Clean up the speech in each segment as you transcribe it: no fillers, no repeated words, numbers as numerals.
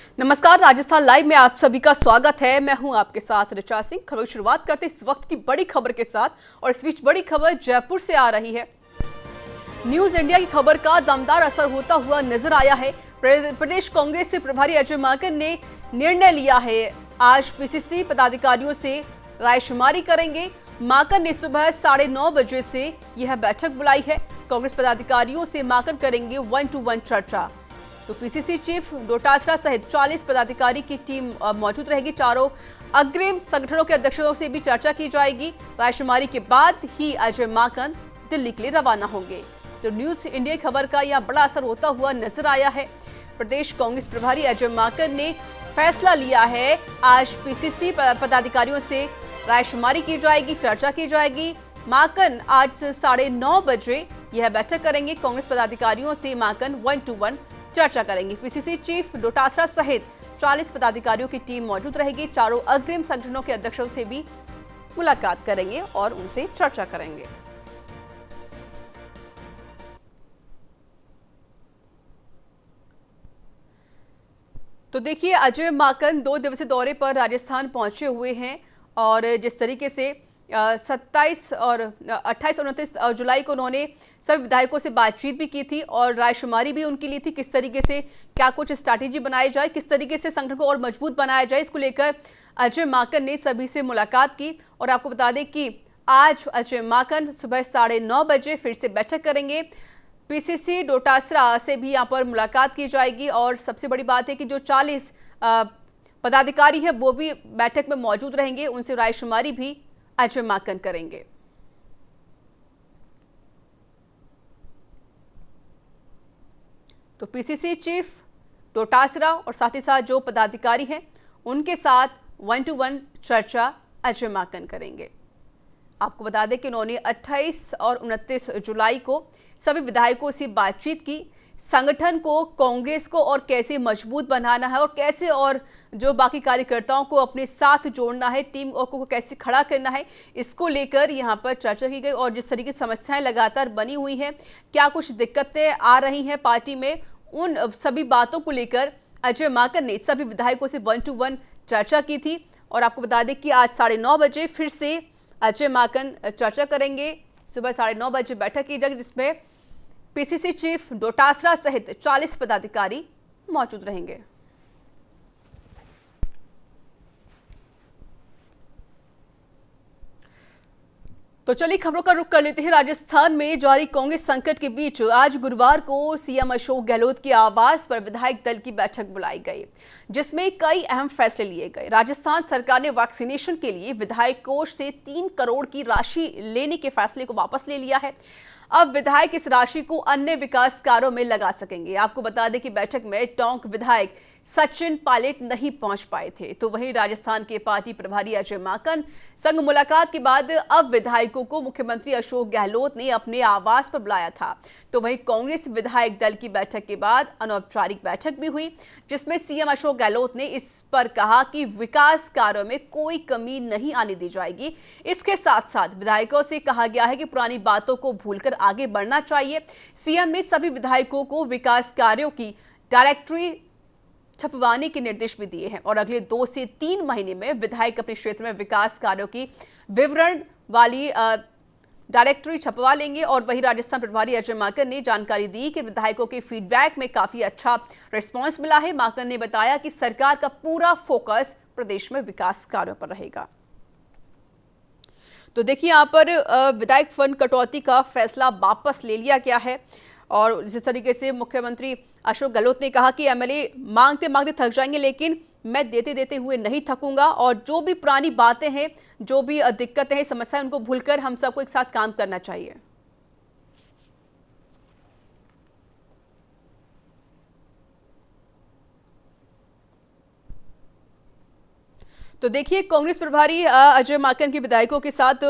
नमस्कार, राजस्थान लाइव में आप सभी का स्वागत है। मैं हूं आपके साथ ऋचा सिंह। खबर की शुरुआत करते इस वक्त की बड़ी खबर के साथ और इस बीच बड़ी खबर जयपुर से आ रही है। न्यूज इंडिया की खबर का दमदार असर होता हुआ नजर आया है। प्रदेश कांग्रेस से प्रभारी अजय माकन ने निर्णय लिया है। आज पीसीसी पदाधिकारियों से रायशुमारी करेंगे। माकन ने सुबह 9:30 बजे से यह बैठक बुलाई है। कांग्रेस पदाधिकारियों से माकन करेंगे 1-to-1 चर्चा। तो पीसीसी चीफ डोटासरा सहित 40 पदाधिकारी की टीम मौजूद रहेगी। चारों अग्रिम संगठनों के अध्यक्षों से भी चर्चा की जाएगी। रायशुमारी के बाद ही अजय माकन दिल्ली के लिए रवाना होंगे। तो न्यूज इंडिया खबर का यह बड़ा असर होता हुआ नजर आया है। प्रदेश कांग्रेस प्रभारी अजय माकन ने फैसला लिया है। आज पीसीसी पदाधिकारियों से रायशुमारी की जाएगी, चर्चा की जाएगी। माकन आज 9:30 बजे यह बैठक करेंगे। कांग्रेस पदाधिकारियों से माकन 1-to-1 चर्चा करेंगे। पीसीसी चीफ डोटासरा सहित 40 पदाधिकारियों की टीम मौजूद रहेगी। चारों अग्रिम संगठनों के अध्यक्षों से भी मुलाकात करेंगे और उनसे चर्चा करेंगे। तो देखिए, अजय माकन 2 दिवसीय दौरे पर राजस्थान पहुंचे हुए हैं और जिस तरीके से 27 और 28 और 29 जुलाई को उन्होंने सभी विधायकों से बातचीत भी की थी और रायशुमारी भी उनकी ली थी। किस तरीके से क्या कुछ स्ट्रैटेजी बनाई जाए, किस तरीके से संगठन को और मजबूत बनाया जाए, इसको लेकर अजय माकन ने सभी से मुलाकात की। और आपको बता दें कि आज अजय माकन सुबह 9:30 बजे फिर से बैठक करेंगे। पीसीसी डोटासरा से भी यहाँ पर मुलाकात की जाएगी और सबसे बड़ी बात है कि जो 40 पदाधिकारी है वो भी बैठक में मौजूद रहेंगे। उनसे रायशुमारी भी अजय माकन करेंगे। तो पीसीसी चीफ डोटासरा और साथ ही साथ जो पदाधिकारी हैं उनके साथ 1-to-1 चर्चा अजय माकन करेंगे। आपको बता दें कि उन्होंने 28 और 29 जुलाई को सभी विधायकों से बातचीत की। संगठन को, कांग्रेस को और कैसे मजबूत बनाना है और कैसे और जो बाकी कार्यकर्ताओं को अपने साथ जोड़ना है, टीम को कैसे खड़ा करना है, इसको लेकर यहां पर चर्चा की गई। और जिस तरीके की समस्याएं लगातार बनी हुई हैं, क्या कुछ दिक्कतें आ रही हैं पार्टी में, उन सभी बातों को लेकर अजय माकन ने सभी विधायकों से 1-to-1 चर्चा की थी। और आपको बता दें कि आज 9:30 बजे फिर से अजय माकन चर्चा करेंगे। सुबह 9:30 बजे बैठक की जाएगी जिसमें पीसीसी चीफ डोटासरा सहित 40 पदाधिकारी मौजूद रहेंगे। तो चलिए खबरों का रुख कर लेते हैं। राजस्थान में जारी कांग्रेस संकट के बीच आज गुरुवार को सीएम अशोक गहलोत के आवास पर विधायक दल की बैठक बुलाई गई जिसमें कई अहम फैसले लिए गए। राजस्थान सरकार ने वैक्सीनेशन के लिए विधायक कोष से 3 करोड़ की राशि लेने के फैसले को वापस ले लिया है। अब विधायक इस राशि को अन्य विकास कार्यों में लगा सकेंगे। आपको बता दें कि बैठक में टोंक विधायक सचिन पायलट नहीं पहुंच पाए थे। तो वहीं राजस्थान के पार्टी प्रभारी अजय माकन संग मुलाकात के बाद अब विधायकों को मुख्यमंत्री अशोक गहलोत ने अपने आवास पर बुलाया था। तो वहीं कांग्रेस विधायक दल की बैठक के बाद अनौपचारिक बैठक भी हुई जिसमें सीएम अशोक गहलोत ने इस पर कहा कि विकास कार्यों में कोई कमी नहीं आने दी जाएगी। इसके साथ साथ विधायकों से कहा गया है कि पुरानी बातों को भूलकर आगे बढ़ना चाहिए। सीएम ने सभी विधायकों को विकास कार्यों की डायरेक्टरी छपवाने के निर्देश भी दिए हैं और अगले 2 से 3 महीने में विधायक अपने क्षेत्र में विकास कार्यों की विवरण वाली डायरेक्टरी छपवा लेंगे। और वही राजस्थान प्रभारी अजय माकन ने जानकारी दी कि विधायकों के फीडबैक में काफी अच्छा रिस्पांस मिला है। माकन ने बताया कि सरकार का पूरा फोकस प्रदेश में विकास कार्यों पर रहेगा। तो देखिए, यहाँ पर विधायक फंड कटौती का फैसला वापस ले लिया गया है और जिस तरीके से मुख्यमंत्री अशोक गहलोत ने कहा कि एमएलए मांगते मांगते थक जाएंगे लेकिन मैं देते देते हुए नहीं थकूंगा और जो भी पुरानी बातें हैं, जो भी दिक्कतें हैं, समस्याएं, उनको भूलकर हम सबको एक साथ काम करना चाहिए। तो देखिए, कांग्रेस प्रभारी अजय माकन के विधायकों के साथ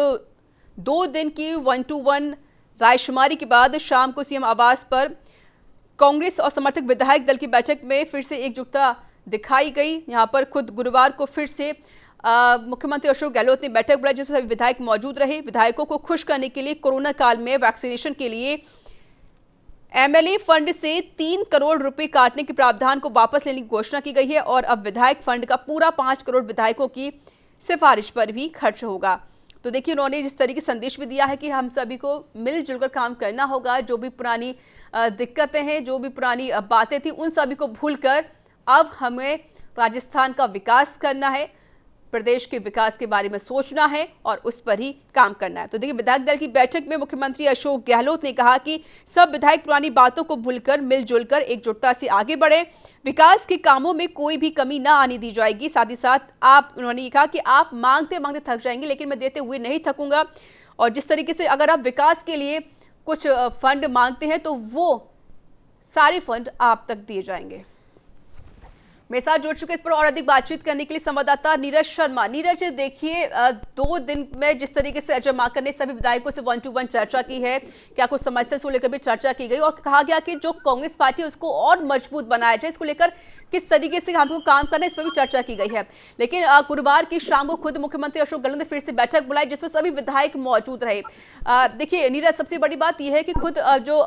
2 दिन की 1-to-1 रायशुमारी के बाद शाम को सीएम आवास पर कांग्रेस और समर्थक विधायक दल की बैठक में फिर से एकजुटता दिखाई गई। यहां पर खुद गुरुवार को फिर से मुख्यमंत्री अशोक गहलोत ने बैठक बुलाई जिसमें सभी विधायक मौजूद रहे। विधायकों को खुश करने के लिए कोरोना काल में वैक्सीनेशन के लिए एमएलए फंड से 3 करोड़ रुपए काटने के प्रावधान को वापस लेने की घोषणा की गई है और अब विधायक फंड का पूरा 5 करोड़ विधायकों की सिफारिश पर भी खर्च होगा। तो देखिए, उन्होंने जिस तरीके से संदेश भी दिया है कि हम सभी को मिलजुल कर काम करना होगा। जो भी पुरानी दिक्कतें हैं, जो भी पुरानी बातें थी, उन सभी को भूलकर अब हमें राजस्थान का विकास करना है, प्रदेश के विकास के बारे में सोचना है और उस पर ही काम करना है। तो देखिए, विधायक दल की बैठक में मुख्यमंत्री अशोक गहलोत ने कहा कि सब विधायक पुरानी बातों को भूलकर मिलजुल कर एकजुटता से आगे बढ़े, विकास के कामों में कोई भी कमी ना आने दी जाएगी। साथ ही साथ उन्होंने ये कहा कि आप मांगते मांगते थक जाएंगे, लेकिन मैं देते हुए नहीं थकूंगा। और जिस तरीके से अगर आप विकास के लिए कुछ फंड मांगते हैं तो वो सारे फंड आप तक दिए जाएंगे। मेरे साथ जुड़ चुके इस पर और अधिक बातचीत करने के लिए संवाददाता नीरज शर्मा। नीरज, देखिए, 2 दिन में जिस तरीके से अजय माकन ने सभी विधायकों से 1-to-1 चर्चा की है, क्या कुछ समस्या को लेकर भी चर्चा की गई और कहा गया कि जो कांग्रेस पार्टी है उसको और मजबूत बनाया जाए, इसको लेकर किस तरीके से हमको काम करना है, इस पर भी चर्चा की गई है। लेकिन गुरुवार की शाम को खुद मुख्यमंत्री अशोक गहलोत ने फिर से बैठक बुलाई जिसमें सभी विधायक मौजूद रहे। देखिए नीरज, सबसे बड़ी बात यह है कि खुद जो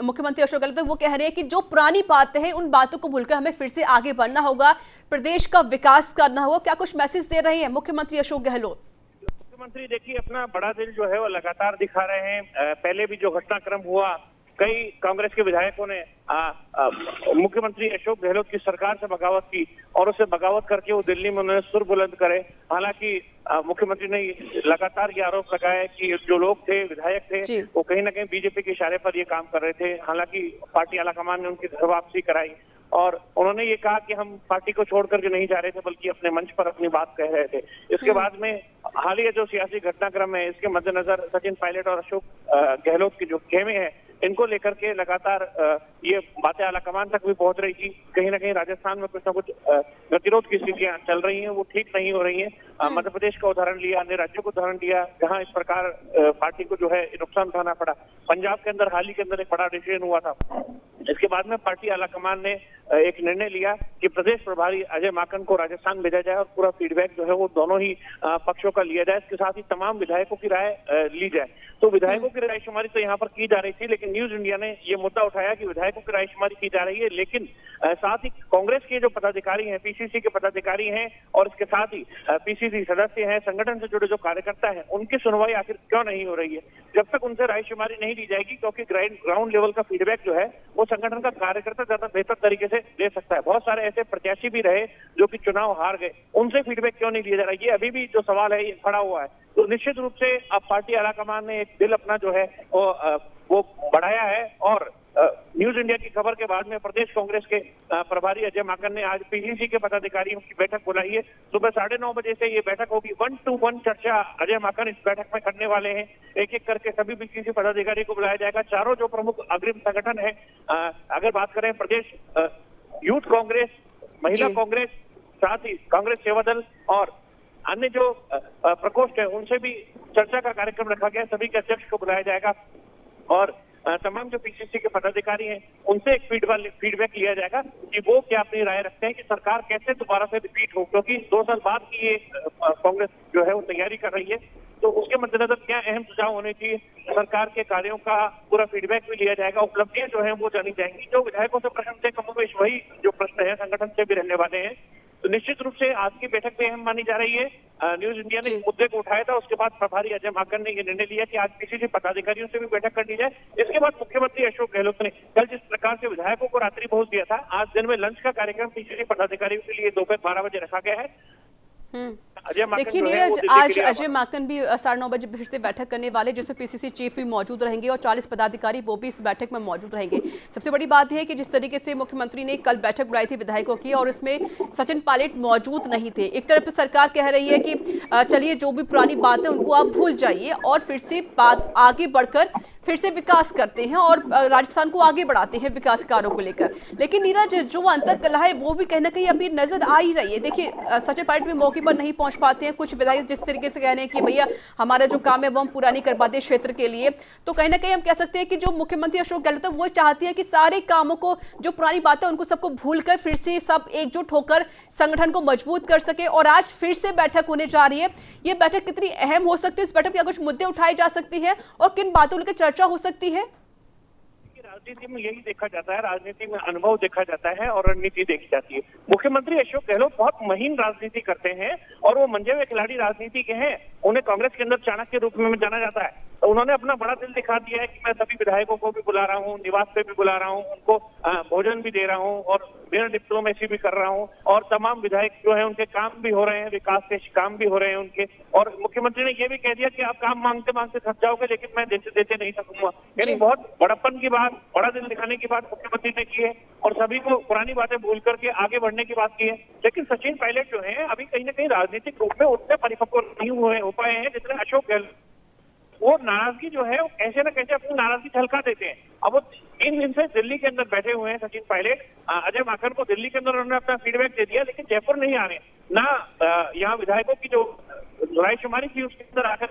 मुख्यमंत्री अशोक गहलोत वो कह रहे हैं कि जो पुरानी बातें हैं उन बातों को भूलकर हमें फिर से आगे बढ़ना होगा, प्रदेश का विकास करना होगा। क्या कुछ मैसेज दे रहे हैं मुख्यमंत्री अशोक गहलोत? मुख्यमंत्री देखिए अपना बड़ा दिल जो है वो लगातार दिखा रहे हैं। पहले भी जो घटनाक्रम हुआ, कई कांग्रेस के विधायकों ने मुख्यमंत्री अशोक गहलोत की सरकार से बगावत की और उसे बगावत करके वो दिल्ली में उन्होंने सुर बुलंद करे। हालांकि मुख्यमंत्री ने लगातार ये आरोप लगाया कि जो लोग थे, विधायक थे, वो कहीं ना कहीं बीजेपी के इशारे पर ये काम कर रहे थे। हालांकि पार्टी आलाकमान ने उनकी घर वापसी कराई और उन्होंने ये कहा कि हम पार्टी को छोड़ करके नहीं जा रहे थे, बल्कि अपने मंच पर अपनी बात कह रहे थे। इसके बाद में हालिया जो सियासी घटनाक्रम है, इसके मद्देनजर सचिन पायलट और अशोक गहलोत के जो खेमे हैं, इनको लेकर के लगातार ये बातें आलाकमान तक भी पहुंच रही थी। कहीं ना कहीं राजस्थान में कुछ ना कुछ गतिरोध की स्थितियां चल रही हैं, वो ठीक नहीं हो रही हैं। मध्य प्रदेश का उदाहरण लिया, अन्य राज्यों का उदाहरण लिया, जहां इस प्रकार पार्टी को जो है नुकसान उठाना पड़ा। पंजाब के अंदर हाल ही के अंदर एक बड़ा डिसीजन हुआ था। इसके बाद में पार्टी आलाकमान ने एक निर्णय लिया कि प्रदेश प्रभारी अजय माकन को राजस्थान भेजा जाए और पूरा फीडबैक जो है वो दोनों ही पक्षों का लिया जाए। इसके साथ ही तमाम विधायकों की राय ली जाए। तो विधायकों की रायशुमारी तो यहाँ पर की जा रही थी, लेकिन न्यूज इंडिया ने ये मुद्दा उठाया कि विधायकों की रायशुमारी की जा रही है, लेकिन साथ ही कांग्रेस के जो पदाधिकारी हैं, पीसीसी के पदाधिकारी हैं और इसके साथ ही पीसीसी सदस्य हैं, संगठन से जुड़े जो कार्यकर्ता हैं, उनकी सुनवाई आखिर क्यों नहीं हो रही है? जब तक उनसे रायशुमारी नहीं ली जाएगी, क्योंकि ग्राउंड लेवल का फीडबैक जो है वो संगठन का कार्यकर्ता ज्यादा बेहतर तरीके से दे सकता है। बहुत सारे ऐसे प्रत्याशी भी रहे जो कि चुनाव हार गए, उनसे फीडबैक क्यों नहीं लिया जा रहा है? ये अभी भी जो सवाल है ये खड़ा हुआ है। तो निश्चित रूप से अब पार्टी आलाकमान ने एक दिल अपना जो है वो बढ़ाया है और न्यूज इंडिया की खबर के बाद में प्रदेश कांग्रेस के प्रभारी अजय माकन ने आज पीसीसी के पदाधिकारियों की बैठक बुलाई है। सुबह 9:30 बजे से ये बैठक होगी। 1-to-1 चर्चा अजय माकन इस बैठक में करने वाले हैं। एक एक करके सभी पीसीसी पदाधिकारी को बुलाया जाएगा। चारों जो प्रमुख अग्रिम संगठन है, अगर बात करें प्रदेश यूथ कांग्रेस, महिला कांग्रेस, साथ ही कांग्रेस सेवा दल और अन्य जो प्रकोष्ठ है, उनसे भी चर्चा का कार्यक्रम रखा गया। सभी के अध्यक्ष को बुलाया जाएगा और तमाम जो पीसीसी के पदाधिकारी हैं उनसे एक फीडबैक लिया जाएगा कि वो क्या अपनी राय रखते हैं कि सरकार कैसे दोबारा से रिपीट हो, क्योंकि 2 साल बाद की ये कांग्रेस जो है वो तैयारी कर रही है। तो उसके मद्देनजर क्या अहम सुझाव होने चाहिए, सरकार के कार्यों का पूरा फीडबैक भी लिया जाएगा। उपलब्धियां जो है वो जानी जाएंगी। जो विधायकों से प्रश्न थे, कमोबेश वही जो प्रश्न है संगठन से भी रहने वाले हैं। तो निश्चित रूप से आज की बैठक में अहम मानी जा रही है। न्यूज इंडिया ने इस मुद्दे को उठाया था, उसके बाद प्रभारी अजय माकन ने यह निर्णय लिया कि आज पीसीसी पदाधिकारियों से भी बैठक कर ली जाए। इसके बाद मुख्यमंत्री अशोक गहलोत ने कल जिस प्रकार से विधायकों को रात्रि भोज दिया था, आज दिन में लंच का कार्यक्रम पीसीसी पदाधिकारियों के लिए दोपहर 12 बजे रखा गया है। देखिए नीरज, आज अजय माकन भी 9:30 बजे फिर से बैठक करने वाले, जिसमें पीसीसी चीफ भी मौजूद रहेंगे और 40 पदाधिकारी वो भी इस बैठक में मौजूद रहेंगे। सबसे बड़ी बात है कि जिस तरीके से मुख्यमंत्री ने कल बैठक बुलाई थी विधायकों की और उसमें सचिन पायलट मौजूद नहीं थे। एक तरफ सरकार कह रही है कि चलिए जो भी पुरानी बात है उनको आप भूल जाइए और फिर से बात आगे बढ़कर फिर से विकास करते हैं और राजस्थान को आगे बढ़ाते हैं विकास कार्यों को लेकर। लेकिन नीरज, जो अंतर्कलह है वो भी कहीं ना कहीं अभी नजर आ ही रही है। देखिए सचिन पायलट भी मौके पर नहीं पहुंच पाते हैं। कुछ विधायक जिस तरीके से कह रहे हैं कि भैया हमारा जो काम है वो हम पूरा नहीं कर पाते क्षेत्र के लिए, तो कहीं ना कहीं हम कह सकते हैं कि जो मुख्यमंत्री अशोक गहलोत है वो चाहती है कि सारे कामों को, जो पुरानी बातें उनको सबको भूलकर फिर से सब एकजुट होकर संगठन को मजबूत कर सके। और आज फिर से बैठक होने जा रही है। ये बैठक कितनी अहम हो सकती है, इस बैठक में कुछ मुद्दे उठाए जा सकते हैं और किन बातों लेकर चर्चा हो सकती है? राजनीति में यही देखा जाता है, राजनीति में अनुभव देखा जाता है और रणनीति देखी जाती है। मुख्यमंत्री अशोक गहलोत बहुत महीन राजनीति करते हैं और वो मंजे हुए खिलाड़ी राजनीति के हैं। उन्हें कांग्रेस के अंदर चाणक्य के रूप में जाना जाता है। तो उन्होंने अपना बड़ा दिल दिखा दिया है कि मैं सभी विधायकों को भी बुला रहा हूँ, निवास पे भी बुला रहा हूँ, उनको भोजन भी दे रहा हूँ और बिना डिप्लोमेसी भी कर रहा हूँ और तमाम विधायक जो है उनके काम भी हो रहे हैं, विकास के काम भी हो रहे हैं उनके। और मुख्यमंत्री ने ये भी कह दिया कि आप काम मांगते मांगते थक जाओगे लेकिन मैं देते नहीं सकूंगा। यानी बहुत बड़प्पन की बात, बड़ा दिल दिखाने की बात मुख्यमंत्री ने की है और सभी को पुरानी बातें भूल करके आगे बढ़ने की बात की है। लेकिन सचिन पायलट जो है अभी कहीं ना कहीं राजनीतिक रूप में उतने परिपक्व नहीं हो पाए हैं जितने अशोक गहलोत। वो नाराजगी जो है वो कैसे न कैसे अपनी नाराजगी झलका देते हैं। अब वो 3 दिन से दिल्ली के अंदर बैठे हुए हैं सचिन पायलट। अजय माकन को दिल्ली के अंदर उन्होंने अपना फीडबैक दे दिया लेकिन जयपुर नहीं आ रहे ना। यहाँ विधायकों की जो रायशुमारी थी उसके अंदर आकर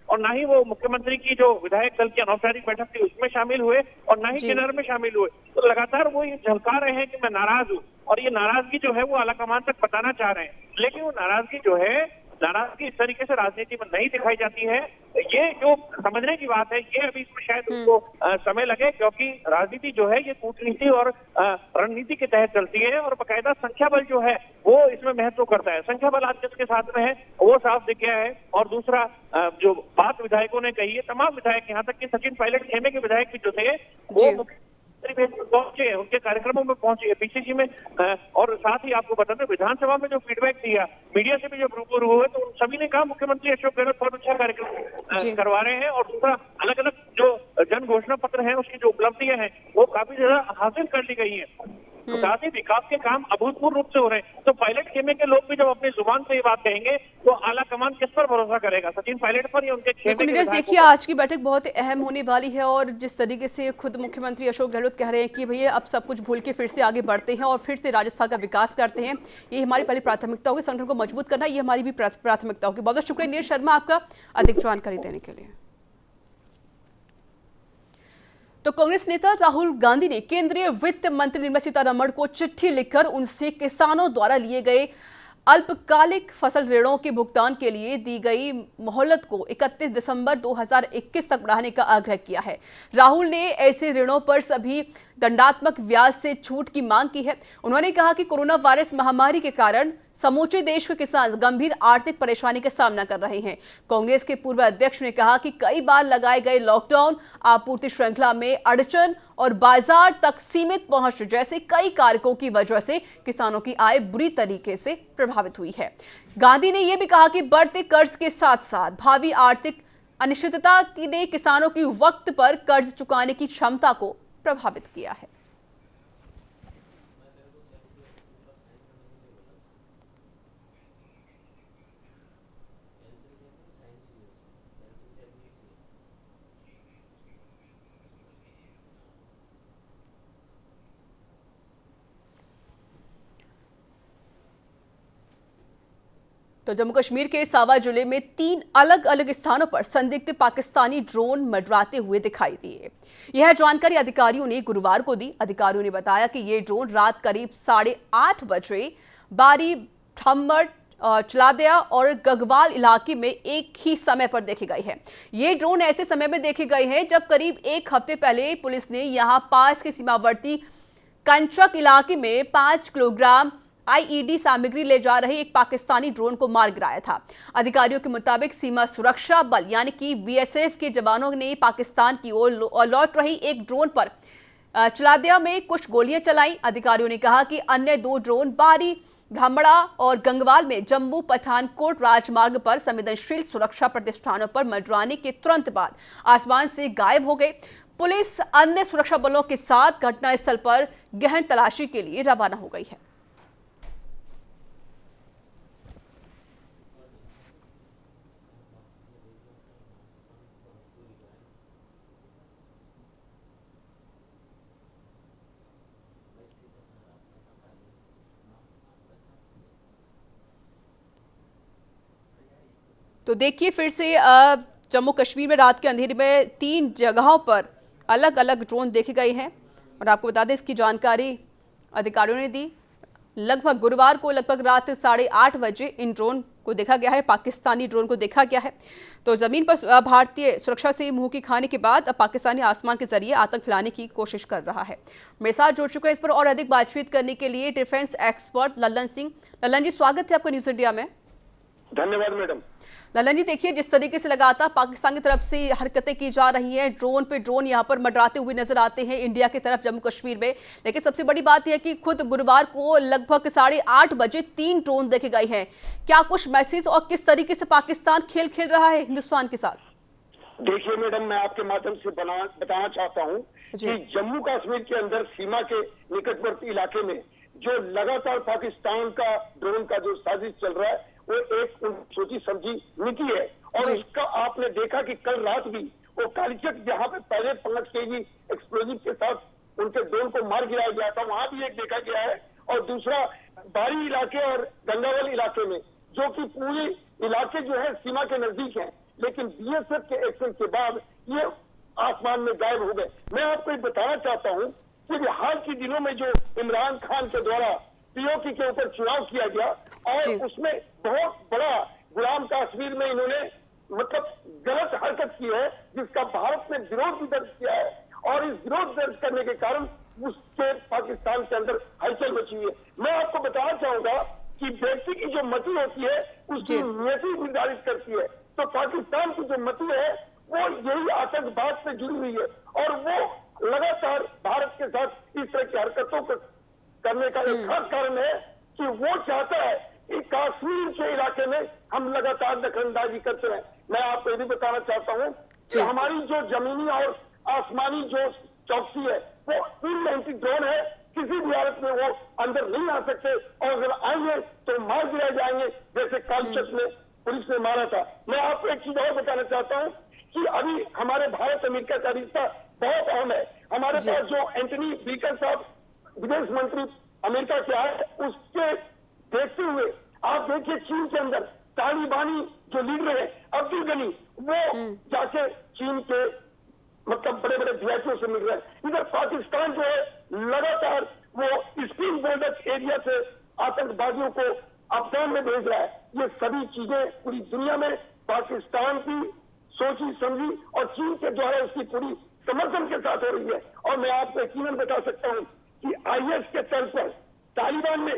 और ना ही वो मुख्यमंत्री की जो विधायक दल की अनौपचारिक बैठक थी उसमें शामिल हुए और ना ही किन्नर में शामिल हुए। तो लगातार वो ये झलका रहे हैं कि मैं नाराज हूँ और ये नाराजगी जो है वो आलाकमान तक बताना चाह रहे हैं। लेकिन वो नाराजगी जो है, नाराजगी इस तरीके से राजनीति में नहीं दिखाई जाती है। ये जो समझने की बात है ये अभी इसमें शायद उसको समय लगे, क्योंकि राजनीति जो है ये कूटनीति और रणनीति के तहत चलती है और बाकायदा संख्या बल जो है वो इसमें महत्व करता है। संख्या बल आज जिसके साथ में है वो साफ दिख गया है। और दूसरा जो बात विधायकों ने कही है, तमाम विधायक यहाँ तक कि सचिन पायलट खेमे के विधायक भी जो थे वो पहुंचे, उनके कार्यक्रमों में पहुंचे पीसीसी में। और साथ ही आपको बता दें विधानसभा में जो फीडबैक दिया, मीडिया से भी जो रूबरू हुए तो सभी ने कहा मुख्यमंत्री अशोक गहलोत बहुत अच्छा कार्यक्रम करवा रहे हैं। और दूसरा अलग अलग जो जन घोषणा पत्र है उसकी जो उपलब्धियां हैं वो काफी ज्यादा हासिल कर ली गई है। तो साथ ही विकास के काम अभूतपूर्व रूप से हो रहे हैं। तो पायलट खेमे के लोग भी जब अपनी जुबान से ये बात कहेंगे तो आला कमान किस पर भरोसा करेगा, सचिन पायलट पर या उनके खेमे के? देखिए आज की बैठक बहुत अहम होने वाली है और जिस तरीके से खुद मुख्यमंत्री अशोक गहलोत कह रहे हैं कि भैया अब सब कुछ भूल के फिर से आगे बढ़ते हैं और फिर से राजस्थान का विकास करते हैं, ये हमारी पहली प्राथमिकता होगी। संगठन को मजबूत करना ये हमारी भी प्राथमिकता होगी। बहुत बहुत शुक्रिया नीरज शर्मा आपका अधिक जानकारी देने के लिए। तो कांग्रेस नेता राहुल गांधी ने केंद्रीय वित्त मंत्री निर्मला सीतारमण को चिट्ठी लिखकर उनसे किसानों द्वारा लिए गए अल्पकालिक फसल ऋणों के भुगतान के लिए दी गई मोहलत को 31 दिसंबर 2021 तक बढ़ाने का आग्रह किया है। राहुल ने ऐसे ऋणों पर सभी दंडात्मक ब्याज से छूट की मांग की है। उन्होंने कहा कि कोरोना वायरस महामारी के कारण समूचे देश के किसान गंभीर आर्थिक परेशानी का सामना कर रहे हैं। कांग्रेस के पूर्व अध्यक्ष ने कहा कि कई बार लगाए गए लॉकडाउन, आपूर्ति श्रृंखला में अड़चन और बाजार तक सीमित पहुंच जैसे कई कारकों की वजह से किसानों की आय बुरी तरीके से प्रभावित हुई है। गांधी ने यह भी कहा कि बढ़ते कर्ज के साथ साथ भावी आर्थिक अनिश्चितता ने किसानों की वक्त पर कर्ज चुकाने की क्षमता को प्रभावित किया है। तो जम्मू कश्मीर के सावा जिले में 3 अलग अलग स्थानों पर संदिग्ध पाकिस्तानी ड्रोन मंडराते हुए दिखाई दिए। यह जानकारी अधिकारियों ने गुरुवार को दी। अधिकारियों ने बताया कि ये ड्रोन रात करीब 8:30 बजे बारी ठम्मर, चलादिया और गगवाल इलाके में एक ही समय पर देखे गए हैं। ये ड्रोन ऐसे समय में देखे गए हैं जब करीब 1 हफ्ते पहले पुलिस ने यहां पास के सीमावर्ती कंचक इलाके में 5 किलोग्राम आईईडी सामग्री ले जा रहे एक पाकिस्तानी ड्रोन को मार गिराया था। अधिकारियों के मुताबिक सीमा सुरक्षा बल यानी कि बीएसएफ के जवानों ने पाकिस्तान की ओर लौट रही एक ड्रोन पर चलादिया में कुछ गोलियां चलाई। अधिकारियों ने कहा कि अन्य 2 ड्रोन बारी धामड़ा और गंगवाल में जम्मू पठानकोट राजमार्ग पर संवेदनशील सुरक्षा प्रतिष्ठानों पर मंडराने के तुरंत बाद आसमान से गायब हो गए। पुलिस अन्य सुरक्षा बलों के साथ घटनास्थल पर गहन तलाशी के लिए रवाना हो गई है। तो देखिए फिर से जम्मू कश्मीर में रात के अंधेरे में 3 जगहों पर अलग अलग ड्रोन देखे गए हैं और आपको बता दें इसकी जानकारी अधिकारियों ने दी। लगभग गुरुवार को लगभग रात 8:30 बजे इन ड्रोन को देखा गया है, पाकिस्तानी ड्रोन को देखा गया है। तो जमीन पर भारतीय सुरक्षा से मुंह की खाने के बाद अब पाकिस्तानी आसमान के जरिए आतंक फैलाने की कोशिश कर रहा है। मेरे साथ जुड़ चुके हैं इस पर और अधिक बातचीत करने के लिए डिफेंस एक्सपर्ट लल्लन सिंह। लल्लन जी, स्वागत है आपका न्यूज इंडिया में। धन्यवाद मैडम। लल्लन जी, देखिए जिस तरीके से लगातार पाकिस्तान की तरफ से हरकतें की जा रही हैं, ड्रोन पे ड्रोन यहां पर मंडराते हुए नजर आते हैं इंडिया की तरफ जम्मू कश्मीर में। लेकिन सबसे बड़ी बात यह है कि खुद गुरुवार को लगभग 8:30 बजे 3 ड्रोन देखे गए हैं। क्या कुछ मैसेज और किस तरीके से पाकिस्तान खेल खेल रहा है हिंदुस्तान के साथ? देखिए मैडम, मैं आपके माध्यम से बताना चाहता हूँ कि जम्मू कश्मीर के अंदर सीमा के निकटवर्ती इलाके में जो लगातार पाकिस्तान का ड्रोन का जो साजिश चल रहा है वो एक सोची समझी नीति है। और उसका आपने देखा कि कल रात भी वो कालीचक जहाँ पे पहले 5 केजी एक्सप्लोजिव के साथ उनके ड्रोन को मार गिराया गया था, वहां भी एक देखा गया है। और दूसरा बारी इलाके और गंगावल इलाके में, जो कि पूरे इलाके जो है सीमा के नजदीक है, लेकिन बीएसएफ के एक्शन के बाद ये आसमान में गायब हो गए। मैं आपको एक बताना चाहता हूँ कि हाल के दिनों में जो इमरान खान के द्वारा पीओके के ऊपर चुनाव किया गया और उसमें बहुत बड़ा गुलाम कश्मीर में इन्होंने मतलब गलत हरकत की है, जिसका भारत ने विरोध भी दर्ज किया है। और इस विरोध दर्ज करने के कारण उससे पाकिस्तान के अंदर हलचल मची है। मैं आपको बताना चाहूंगा कि व्यक्ति की जो मति होती है उसकी नियति निर्धारित करती है। तो पाकिस्तान की जो मति है वो यही आतंकवाद से जुड़ी हुई है और वो लगातार भारत के साथ इस तरह की हरकतों को करने का एक खास कारण है कि वो चाहता है कि कश्मीर के इलाके में हम लगातार दखलंदाजी करते रहे। मैं आपको ये भी बताना चाहता हूँ कि हमारी जो जमीनी और आसमानी जो चौकसी है वो पूर्ण एंटी ड्रोन है, किसी भी हालत में वो अंदर नहीं आ सकते और अगर आएंगे तो मार गिराए जाएंगे, जैसे कालचक में पुलिस ने मारा था। मैं आपको एक चीज और बताना चाहता हूँ कि अभी हमारे भारत अमेरिका का रिश्ता बहुत अहम है। हमारे पास जो एंटनी ब्लिंकन साहब विदेश मंत्री अमेरिका के आए, उसके देखते हुए आप देखिए चीन के अंदर तालिबानी जो लीडर है अब्दुल गनी, वो जाके चीन के मतलब बड़े बड़े वीआईपीओ से मिल रहे हैं। इधर पाकिस्तान जो है लगातार वो स्पीड बॉर्डर एरिया से आतंकवादियों को अफगान में भेज रहा है। ये सभी चीजें पूरी दुनिया में पाकिस्तान की सोची समझी और चीन के द्वारा उसकी पूरी समर्थन के साथ हो रही है। और मैं आपको यकीनन बता सकता हूँ कि आईएस के तर्ज पर तालिबान ने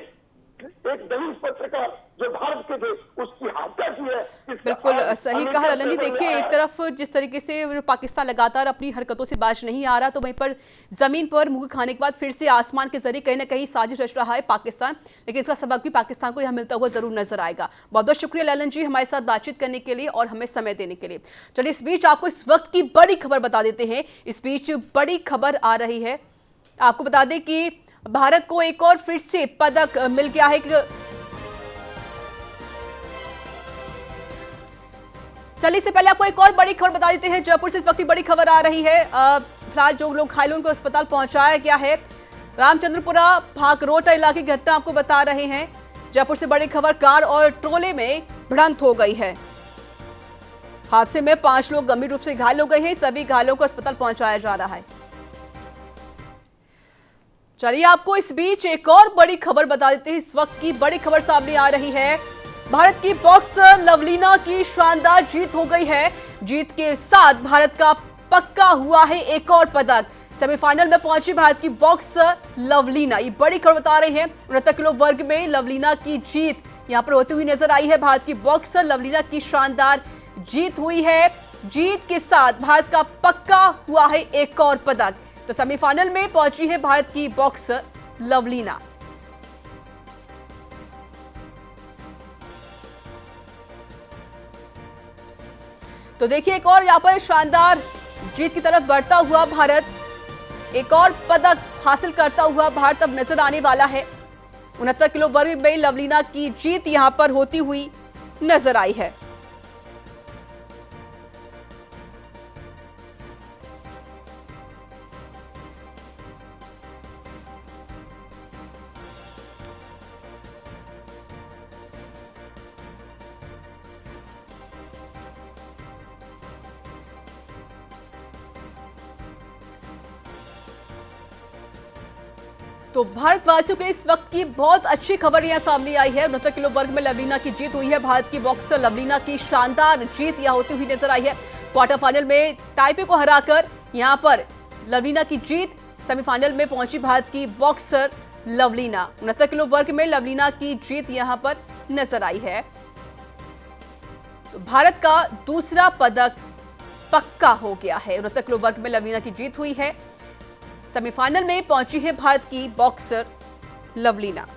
एक दलित पत्रकार जो भारत के थे उसकी हत्या की है। बिल्कुल सही कहा लल्लन जी। देखिए एक तरफ जिस तरीके से पाकिस्तान लगातार अपनी हरकतों से बाज नहीं आ रहा, तो वहीं पर जमीन पर मुंह खाने के बाद फिर से आसमान के जरिए कहीं ना कहीं साजिश रच रहा है पाकिस्तान। लेकिन इसका सबक भी पाकिस्तान को यहाँ मिलता हुआ जरूर नजर आएगा। बहुत बहुत शुक्रिया लल्लन जी हमारे साथ बातचीत करने के लिए और हमें समय देने के लिए। चलिए इस बीच आपको इस वक्त की बड़ी खबर बता देते हैं। इस बीच बड़ी खबर आ रही है, आपको बता दें कि भारत को एक और फिर से पदक मिल गया है। चलिए इससे पहले आपको एक और बड़ी खबर बता देते हैं। जयपुर से इस वक्त की बड़ी खबर आ रही है। फिलहाल जो लोग घायलों उनको अस्पताल पहुंचाया गया है। रामचंद्रपुरा भाकरोटा इलाके की घटना आपको बता रहे हैं। जयपुर से बड़ी खबर, कार और ट्रोले में भिड़ंत हो गई है। हादसे में 5 लोग गंभीर रूप से घायल हो गए हैं। सभी घायलों को अस्पताल पहुंचाया जा रहा है। चलिए आपको इस बीच एक और बड़ी खबर बता देते हैं। इस वक्त की बड़ी खबर सामने आ रही है। भारत की बॉक्सर लवलीना की शानदार जीत हो गई है। जीत के साथ भारत का पक्का हुआ है एक और पदक। सेमीफाइनल में पहुंची भारत की बॉक्सर लवलीना। ये बड़ी खबर बता रहे हैं। 69 किलो वर्ग में लवलीना की जीत यहां पर होती हुई नजर आई है। भारत की बॉक्सर लवलीना की शानदार जीत हुई है। जीत के साथ भारत का पक्का हुआ है एक और पदक। तो सेमीफाइनल में पहुंची है भारत की बॉक्सर लवलीना। तो देखिए एक और यहां पर शानदार जीत की तरफ बढ़ता हुआ भारत, एक और पदक हासिल करता हुआ भारत अब नजर आने वाला है। 69 किलो वर्ग में लवलीना की जीत यहां पर होती हुई नजर आई है। तो भारतवासियों के इस वक्त की बहुत अच्छी खबर यहां सामने आई है। 69 किलो वर्ग में लवलीना की जीत हुई है। भारत की बॉक्सर लवलीना की शानदार जीत यहां होती हुई नजर आई है। क्वार्टर फाइनल में ताइपे को हराकर यहां पर लवलीना की जीत। सेमीफाइनल में पहुंची भारत की बॉक्सर लवलीना। 69 किलो वर्ग में लवलीना की जीत यहां पर नजर आई है। तो भारत का दूसरा पदक पक्का हो गया है। 69 किलो वर्ग में लवलीना की जीत हुई है। सेमीफाइनल में पहुंची है भारत की बॉक्सर लवलीना।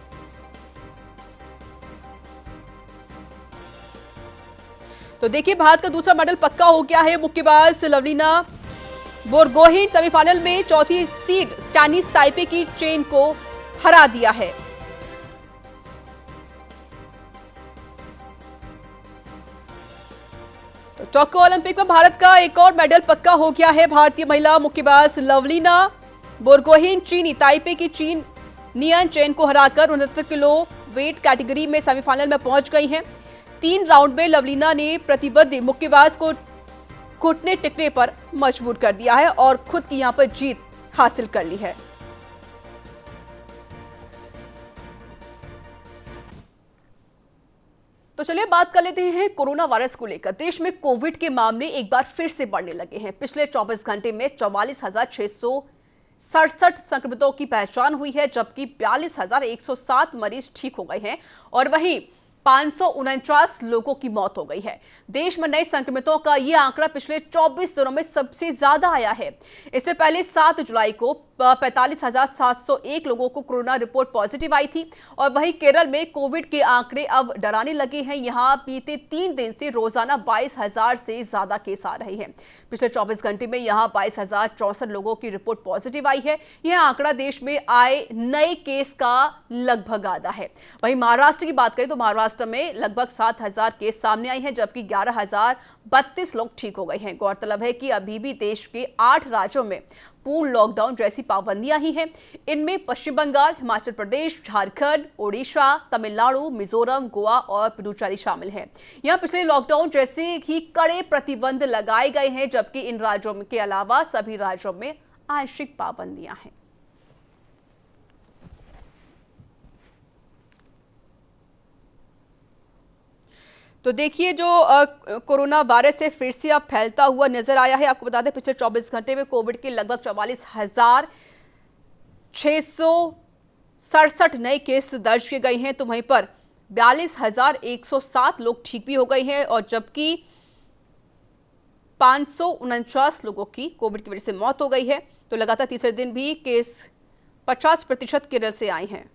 तो देखिए भारत का दूसरा मेडल पक्का हो गया है। मुक्केबाज लवलीना बोरगोहेन सेमीफाइनल में चौथी सीड चाइनीज ताइपे की चेन को हरा दिया है। तो टोक्यो ओलंपिक में भारत का एक और मेडल पक्का हो गया है। भारतीय महिला मुक्केबाज लवलीना बोरगोहेन चीनी ताइपे की चीन नियन चेन को हराकर 69 किलो वेट कैटेगरी में सेमीफाइनल में पहुंच गई हैं। 3 राउंड में लवलीना ने प्रतिद्वंदी मुक्केबाज को घुटने टिकने पर मजबूर कर दिया है और खुद की यहां पर जीत हासिल कर ली है। तो चलिए बात कर लेते हैं कोरोना वायरस को लेकर। देश में कोविड के मामले एक बार फिर से बढ़ने लगे हैं। पिछले 24 घंटे में 44,667 संक्रमितों की पहचान हुई है, जबकि 42,107 मरीज ठीक हो गए हैं और वहीं 549 लोगों की मौत हो गई है। देश में नए संक्रमितों का यह आंकड़ा पिछले 24 दिनों में सबसे ज्यादा आया है। इससे पहले 7 जुलाई को 45,701 लोगों को कोरोना रिपोर्ट पॉजिटिव आई थी और वहीं केरल में कोविड के आंकड़े अब डराने लगे हैं। यहां बीते 3 दिन से रोजाना 22,000 से ज्यादा केस आ रहे हैं। पिछले 24 घंटे में यहां 22,064 लोगों की रिपोर्ट पॉजिटिव आई है। यह आंकड़ा देश में आए नए केस का लगभग आधा है। वहीं महाराष्ट्र की बात करें तो महाराष्ट्र में लगभग 7,000 केस सामने आई हैं, जबकि 11,032 लोग ठीक हो गए हैं। गौरतलब है कि अभी भी देश के 8 राज्यों में पूर्ण लॉकडाउन जैसी पाबंदियां ही हैं। इनमें पश्चिम बंगाल, हिमाचल प्रदेश, झारखंड, ओडिशा, तमिलनाडु, मिजोरम, गोवा और पुडुचेरी शामिल हैं। यहां पिछले लॉकडाउन जैसे ही कड़े प्रतिबंध लगाए गए हैं, जबकि इन राज्यों के अलावा सभी राज्यों में आंशिक पाबंदियां हैं। तो देखिए जो कोरोना वायरस से फिर से अब फैलता हुआ नजर आया है। आपको बता दें पिछले 24 घंटे में कोविड के लगभग 44,667 नए केस दर्ज किए गए हैं। तो वहीं पर 42,107 लोग ठीक भी हो गए हैं और जबकि 549 लोगों की कोविड की वजह से मौत हो गई है। तो लगातार तीसरे दिन भी केस 50% केरल से आए हैं।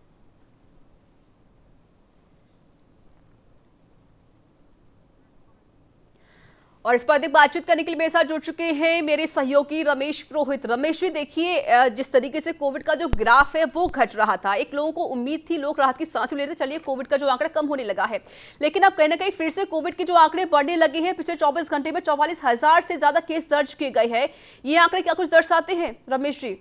और इस पर अधिक बातचीत करने के लिए मेरे साथ जुड़ चुके हैं मेरे सहयोगी रमेश पुरोहित। रमेश जी देखिए जिस तरीके से कोविड का जो ग्राफ है वो घट रहा था, एक लोगों को उम्मीद थी, लोग राहत की सांस ले रहे थे, चलिए कोविड का जो आंकड़ा कम होने लगा है, लेकिन अब कहीं ना कहीं फिर से कोविड के जो आंकड़े बढ़ने लगे हैं। पिछले 24 घंटे में 44,000 से ज्यादा केस दर्ज किए गए हैं। ये आंकड़े क्या कुछ दर्शाते हैं रमेश जी?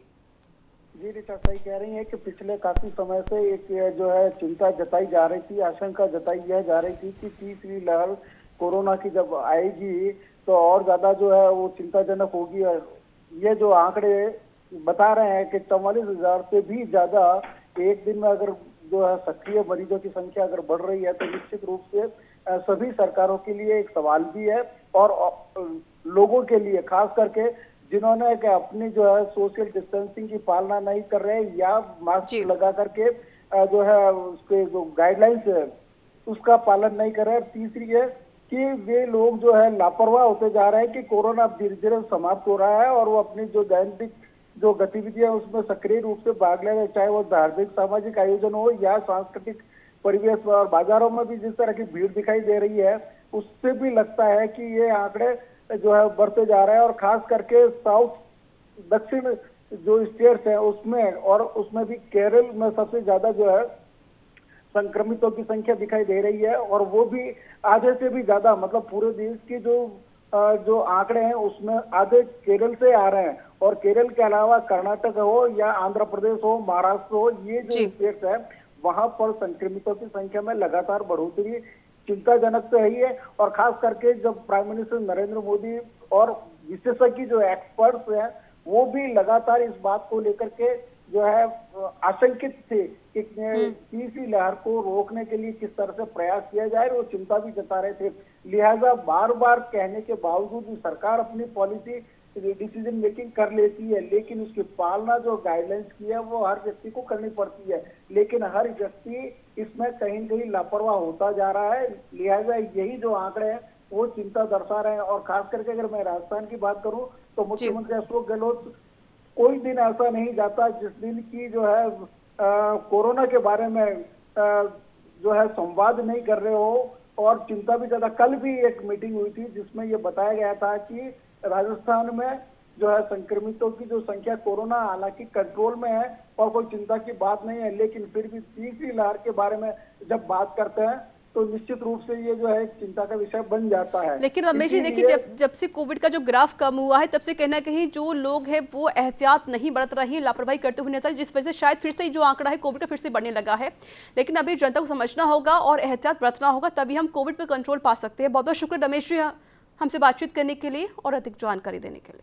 जी ऋचा सही कह रही है कि पिछले काफी समय से एक जो है चिंता जताई जा रही थी, आशंका जताई यह जा रही थी कि तीसरी लहर कोरोना की जब आएगी तो और ज्यादा जो है वो चिंताजनक होगी। और ये जो आंकड़े बता रहे हैं कि 44,000 से भी ज्यादा एक दिन में अगर जो है सक्रिय मरीजों की संख्या अगर बढ़ रही है तो निश्चित रूप से सभी सरकारों के लिए एक सवाल भी है और लोगों के लिए, खास करके जिन्होंने अपनी जो है सोशल डिस्टेंसिंग की पालना नहीं कर रहे या मास्क लगा करके जो है उसके जो गाइडलाइंस है उसका पालन नहीं कर रहे। तीसरी है कि वे लोग जो है लापरवाह होते जा रहे हैं कि कोरोना धीरे धीरे समाप्त हो रहा है और वो अपनी जो दैनिक जो गतिविधियां उसमें सक्रिय रूप से भाग ले रहे हैं, चाहे वो धार्मिक सामाजिक आयोजन हो या सांस्कृतिक परिवेश और बाजारों में भी जिस तरह की भीड़ दिखाई दे रही है, उससे भी लगता है कि ये आंकड़े जो है बढ़ते जा रहे हैं। और खास करके साउथ दक्षिण जो स्टेट्स हैं उसमें, और उसमें भी केरल में सबसे ज्यादा जो है संक्रमितों की संख्या दिखाई दे रही है और वो भी आधे से भी ज्यादा, मतलब पूरे देश की जो आंकड़े हैं उसमें आधे केरल से आ रहे हैं। और केरल के अलावा कर्नाटक हो या आंध्र प्रदेश हो, महाराष्ट्र हो, ये जो स्टेट्स है वहां पर संक्रमितों की संख्या में लगातार बढ़ोतरी चिंताजनक तो है ही है। और खास करके जब प्राइम मिनिस्टर नरेंद्र मोदी और विशेषज्ञ जो एक्सपर्ट्स हैं वो भी लगातार इस बात को लेकर के जो है आशंकित थे कि तीसरी लहर को रोकने के लिए किस तरह से प्रयास किया जाए, वो चिंता भी जता रहे थे। लिहाजा बार बार कहने के बावजूद भी सरकार अपनी पॉलिसी डिसीजन मेकिंग कर लेती है, लेकिन उसकी पालना जो गाइडलाइंस की है वो हर व्यक्ति को करनी पड़ती है, लेकिन हर व्यक्ति इसमें कहीं न कहीं लापरवाह होता जा रहा है। लिहाजा यही जो आंकड़े हैं वो चिंता दर्शा रहे हैं। और खास करके अगर मैं राजस्थान की बात करूं तो मुख्यमंत्री अशोक गहलोत कोई दिन ऐसा नहीं जाता जिस दिन की जो है कोरोना के बारे में जो है संवाद नहीं कर रहे हो, और चिंता भी ज्यादा। कल भी एक मीटिंग हुई थी जिसमें ये बताया गया था कि राजस्थान में जो है संक्रमितों की जो संख्या कोरोना हालांकि कंट्रोल में है और कोई चिंता की बात नहीं है, लेकिन फिर भी तीसरी लहर के बारे में जब बात करते हैं तो निश्चित रूप से ये जो है चिंता का विषय बन जाता है। लेकिन रमेश जी देखिए, जब से कोविड का जो ग्राफ कम हुआ है तब से कहीं ना कहीं जो लोग हैं वो एहतियात नहीं बरत रहे हैं, लापरवाही करते हुए नजर, जिस वजह से शायद फिर से जो आंकड़ा है कोविड का फिर से बढ़ने लगा है। लेकिन अभी जनता को समझना होगा और एहतियात बरतना होगा, तभी हम कोविड पर कंट्रोल पा सकते हैं। बहुत बहुत शुक्रिया रमेश जी हमसे बातचीत करने के लिए और अधिक जानकारी देने के लिए।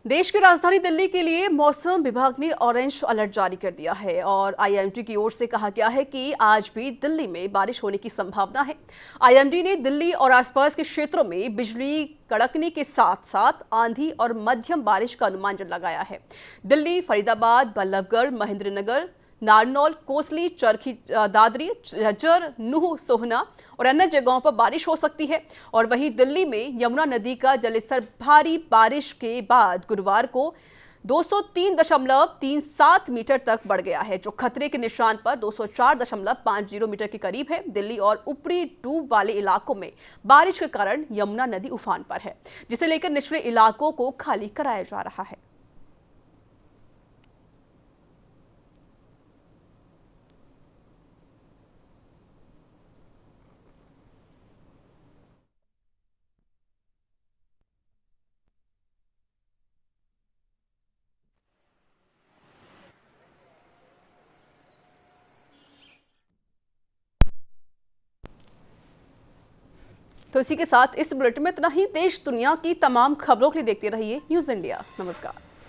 देश की राजधानी दिल्ली के लिए मौसम विभाग ने ऑरेंज अलर्ट जारी कर दिया है और आईएमडी की ओर से कहा गया है कि आज भी दिल्ली में बारिश होने की संभावना है। आईएमडी ने दिल्ली और आसपास के क्षेत्रों में बिजली कड़कने के साथ साथ आंधी और मध्यम बारिश का अनुमान लगाया है। दिल्ली, फरीदाबाद, बल्लभगढ़, महेंद्रनगर, नारनौल, कोसली, चरखी दादरी, झज्जर, नूह, सोहना और अन्य जगहों पर बारिश हो सकती है। और वहीं दिल्ली में यमुना नदी का जलस्तर भारी बारिश के बाद गुरुवार को 203.37 मीटर तक बढ़ गया है, जो खतरे के निशान पर 204.50 मीटर के करीब है। दिल्ली और ऊपरी डूब वाले इलाकों में बारिश के कारण यमुना नदी उफान पर है, जिसे लेकर निचले इलाकों को खाली कराया जा रहा है। तो इसी के साथ इस बुलेटिन में इतना ही। देश दुनिया की तमाम खबरों के लिए देखते रहिए न्यूज़ इंडिया। नमस्कार।